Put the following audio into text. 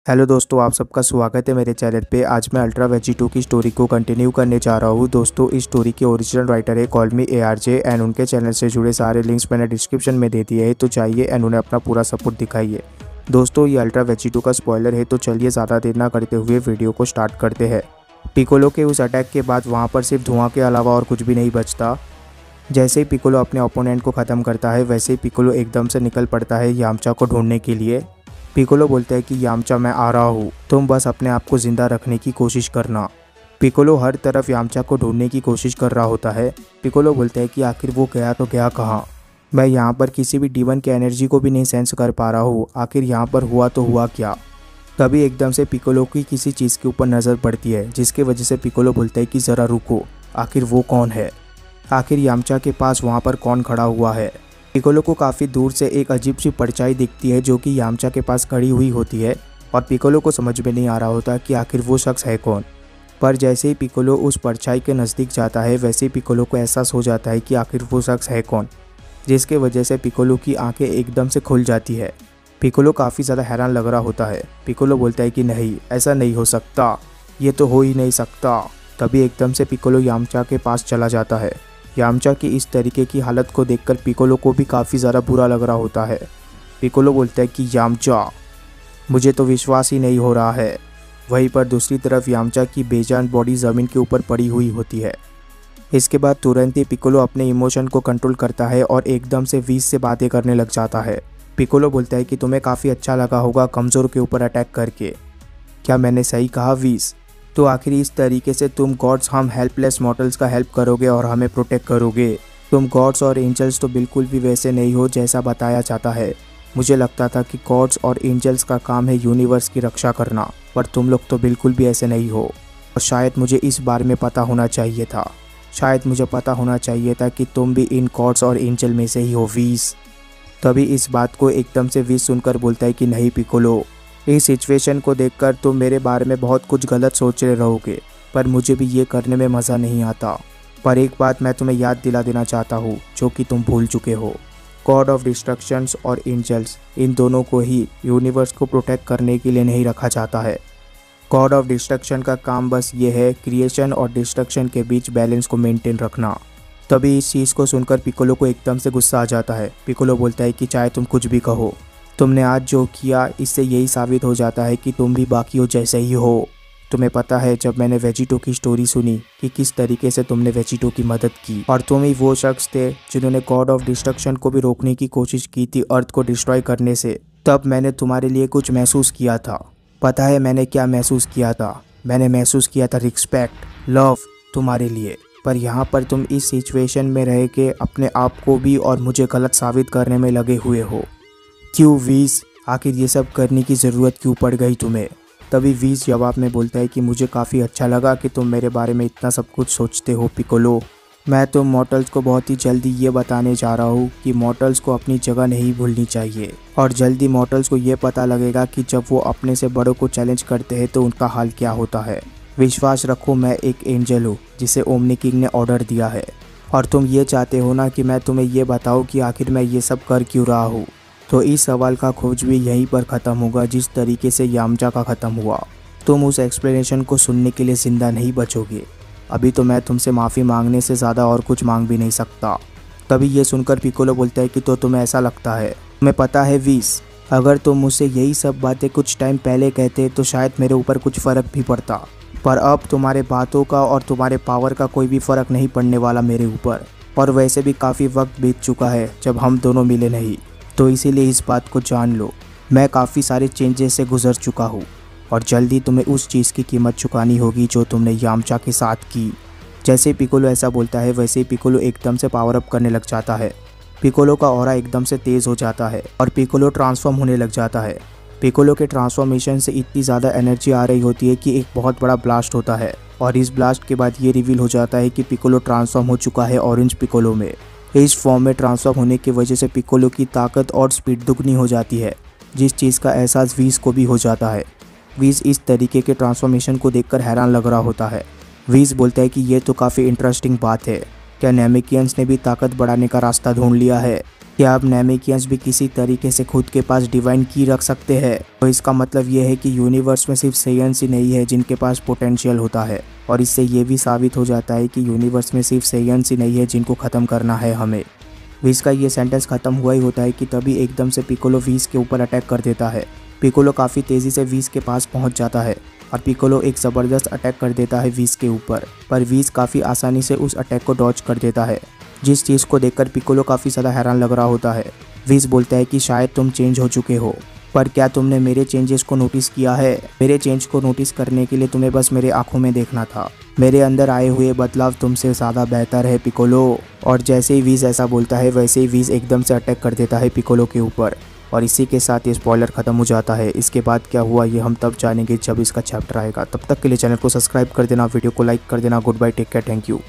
Hello दोस्तों, आप सबका स्वागत है मेरे चैनल पे। आज मैं अल्ट्रा वेजी 2 की स्टोरी को कंटिन्यू करने जा रहा हूँ। दोस्तों, इस स्टोरी के ओरिजिनल राइटर है कॉल मी ARJ एंड उनके चैनल से जुड़े सारे लिंक्स मैंने डिस्क्रिप्शन में दे दिए हैं, तो चाहिए एंड उन्हें अपना पूरा सपोर्ट दिखाइए। दोस्तों, ये अल्ट्रा वेजी 2 का स्पॉइलर है, तो चलिए ज़्यादा देर ना करते हुए वीडियो को स्टार्ट करते हैं। पिकोलो के उस अटैक के बाद वहाँ पर सिर्फ धुआं के अलावा और कुछ भी नहीं बचता। जैसे ही पिकोलो अपने ओपोनेंट को ख़त्म करता है, वैसे ही पिकोलो एकदम से निकल पड़ता है यामचा को ढूंढने के लिए। पिकोलो बोलता है कि यामचा, मैं आ रहा हूँ, तुम बस अपने आप को ज़िंदा रखने की कोशिश करना। पिकोलो हर तरफ यामचा को ढूंढने की कोशिश कर रहा होता है। पिकोलो बोलता है कि आखिर वो गया तो गया कहाँ? मैं यहाँ पर किसी भी डीमन की एनर्जी को भी नहीं सेंस कर पा रहा हूँ। आखिर यहाँ पर हुआ तो हुआ क्या? तभी एकदम से पिकोलो की किसी चीज़ के ऊपर नज़र पड़ती है, जिसकी वजह से पिकोलो बोलता है कि ज़रा रुको, आखिर वो कौन है? आखिर यामचा के पास वहाँ पर कौन खड़ा हुआ है? पिकोलो को काफ़ी दूर से एक अजीब सी परछाई दिखती है जो कि यामचा के पास खड़ी हुई होती है, और पिकोलो को समझ में नहीं आ रहा होता कि आखिर वो शख्स है कौन। पर जैसे ही पिकोलो उस परछाई के नज़दीक जाता है, वैसे ही पिकोलो को एहसास हो जाता है कि आखिर वो शख्स है कौन, जिसके वजह से पिकोलो की आंखें एकदम से खुल जाती है। पिकोलो काफ़ी ज़्यादा हैरान लग रहा होता है। पिकोलो बोलता है कि नहीं, ऐसा नहीं हो सकता, ये तो हो ही नहीं सकता। तभी एकदम से पिकोलो यामचा के पास चला जाता है। यामचा की इस तरीके की हालत को देखकर पिकोलो को भी काफ़ी ज़्यादा बुरा लग रहा होता है। पिकोलो बोलता है कि यामचा, मुझे तो विश्वास ही नहीं हो रहा है। वहीं पर दूसरी तरफ यामचा की बेजान बॉडी ज़मीन के ऊपर पड़ी हुई होती है। इसके बाद तुरंत ही पिकोलो अपने इमोशन को कंट्रोल करता है और एकदम से वीस से बातें करने लग जाता है। पिकोलो बोलता है कि तुम्हें काफ़ी अच्छा लगा होगा कमज़ोर के ऊपर अटैक करके। क्या मैंने सही कहा वीस? तो आखिर इस तरीके से तुम गॉड्स हम हेल्पलेस मॉर्टल्स का हेल्प करोगे और हमें प्रोटेक्ट करोगे। तुम गॉड्स और एंजल्स तो बिल्कुल भी वैसे नहीं हो जैसा बताया जाता है। मुझे लगता था कि गॉड्स और एंजल्स का काम है यूनिवर्स की रक्षा करना, पर तुम लोग तो बिल्कुल भी ऐसे नहीं हो। और शायद मुझे इस बारे में पता होना चाहिए था। शायद मुझे पता होना चाहिए था कि तुम भी इन गॉड्स और एंजल में से ही हो वीस। तभी इस बात को एकदम से वीस सुनकर बोलता है कि नहीं पिकोलो, इस सिचुएशन को देखकर तुम मेरे बारे में बहुत कुछ गलत सोच रहे रहोगे, पर मुझे भी ये करने में मज़ा नहीं आता। पर एक बात मैं तुम्हें याद दिला देना चाहता हूँ जो कि तुम भूल चुके हो। गॉड ऑफ डिस्ट्रक्शंस और एंजल्स, इन दोनों को ही यूनिवर्स को प्रोटेक्ट करने के लिए नहीं रखा जाता है। गॉड ऑफ डिस्ट्रक्शन का काम बस ये है क्रिएशन और डिस्ट्रक्शन के बीच बैलेंस को मेंटेन रखना। तभी इस चीज़ को सुनकर पिकोलो को एकदम से गुस्सा आ जाता है। पिकोलो बोलता है कि चाहे तुम कुछ भी कहो, तुमने आज जो किया इससे यही साबित हो जाता है कि तुम भी बाकियों जैसे ही हो। तुम्हें पता है, जब मैंने वेजी 2 की स्टोरी सुनी कि किस तरीके से तुमने वेजी 2 की मदद की, और तुम ही वो शख्स थे जिन्होंने गॉड ऑफ डिस्ट्रक्शन को भी रोकने की कोशिश की थी अर्थ को डिस्ट्रॉय करने से, तब मैंने तुम्हारे लिए कुछ महसूस किया था। पता है मैंने क्या महसूस किया था? मैंने महसूस किया था रिस्पेक्ट, लव तुम्हारे लिए। पर यहाँ पर तुम इस सिचुएशन में रह के अपने आप को भी और मुझे गलत साबित करने में लगे हुए हो। क्यों वीस? आखिर ये सब करने की ज़रूरत क्यों पड़ गई तुम्हें? तभी वीस जवाब में बोलता है कि मुझे काफ़ी अच्छा लगा कि तुम मेरे बारे में इतना सब कुछ सोचते हो पिकोलो। मैं तो मॉर्टल्स को बहुत ही जल्दी ये बताने जा रहा हूँ कि मॉर्टल्स को अपनी जगह नहीं भूलनी चाहिए, और जल्दी मॉर्टल्स को ये पता लगेगा कि जब वो अपने से बड़ों को चैलेंज करते हैं तो उनका हाल क्या होता है। विश्वास रखो, मैं एक एंजल हूँ जिसे ओमनी किंग ने ऑर्डर दिया है, और तुम ये चाहते हो ना कि मैं तुम्हें ये बताऊँ कि आखिर मैं ये सब कर क्यों रहा हूँ। तो इस सवाल का खोज भी यहीं पर ख़त्म होगा जिस तरीके से यामचा का ख़त्म हुआ। तुम उस एक्सप्लेनेशन को सुनने के लिए ज़िंदा नहीं बचोगे। अभी तो मैं तुमसे माफ़ी मांगने से ज़्यादा और कुछ मांग भी नहीं सकता। तभी ये सुनकर पिकोलो बोलता है कि तो तुम्हें ऐसा लगता है? तुम्हें पता है वीस, अगर तुम मुझसे यही सब बातें कुछ टाइम पहले कहते तो शायद मेरे ऊपर कुछ फ़र्क भी पड़ता, पर अब तुम्हारे बातों का और तुम्हारे पावर का कोई भी फ़र्क नहीं पड़ने वाला मेरे ऊपर। और वैसे भी काफ़ी वक्त बीत चुका है जब हम दोनों मिले नहीं, तो इसीलिए इस बात को जान लो, मैं काफ़ी सारे चेंजेस से गुजर चुका हूँ, और जल्दी तुम्हें उस चीज़ की कीमत चुकानी होगी जो तुमने यामचा के साथ की। जैसे पिकोलो ऐसा बोलता है, वैसे ही पिकोलो एकदम से पावर अप करने लग जाता है। पिकोलो का ऑरा एकदम से तेज़ हो जाता है और पिकोलो ट्रांसफॉर्म होने लग जाता है। पिकोलो के ट्रांसफॉर्मेशन से इतनी ज़्यादा एनर्जी आ रही होती है कि एक बहुत बड़ा ब्लास्ट होता है, और इस ब्लास्ट के बाद ये रिवील हो जाता है कि पिकोलो ट्रांसफॉर्म हो चुका है ऑरेंज पिकोलो में। इस फॉर्म में ट्रांसफॉर्म होने की वजह से पिकोलो की ताकत और स्पीड दुगनी हो जाती है, जिस चीज़ का एहसास वीस को भी हो जाता है। वीस इस तरीके के ट्रांसफॉर्मेशन को देखकर हैरान लग रहा होता है। वीस बोलता है कि ये तो काफ़ी इंटरेस्टिंग बात है। क्या नेमिकियंस ने भी ताकत बढ़ाने का रास्ता ढूंढ लिया है? क्या अब नेमेकियंस भी किसी तरीके से खुद के पास डिवाइन की रख सकते हैं? तो इसका मतलब ये है कि यूनिवर्स में सिर्फ सेयंस ही नहीं है जिनके पास पोटेंशियल होता है, और इससे ये भी साबित हो जाता है कि यूनिवर्स में सिर्फ सेयंस ही नहीं है जिनको ख़त्म करना है हमें। विस का ये सेंटेंस ख़त्म हुआ ही होता है कि तभी एकदम से पिकोलो विस के ऊपर अटैक कर देता है। पिकोलो काफ़ी तेज़ी से विस के पास पहुंच जाता है और पिकोलो एक ज़बरदस्त अटैक कर देता है विस के ऊपर, पर विस काफ़ी आसानी से उस अटैक को डॉज कर देता है, जिस चीज़ को देखकर पिकोलो काफ़ी ज़्यादा हैरान लग रहा होता है। विस बोलता है कि शायद तुम चेंज हो चुके हो, पर क्या तुमने मेरे चेंजेस को नोटिस किया है? मेरे चेंज को नोटिस करने के लिए तुम्हें बस मेरे आंखों में देखना था। मेरे अंदर आए हुए बदलाव तुमसे ज़्यादा बेहतर है पिकोलो। और जैसे ही विस ऐसा बोलता है वैसे ही विस एकदम से अटैक कर देता है पिकोलो के ऊपर, और इसी के साथ ये स्पॉइलर खत्म हो जाता है। इसके बाद क्या हुआ ये हम तब जानेंगे जब इसका चैप्टर आएगा। तब तक के लिए चैनल को सब्सक्राइब कर देना, वीडियो को लाइक कर देना। Goodbye, take care, thank you.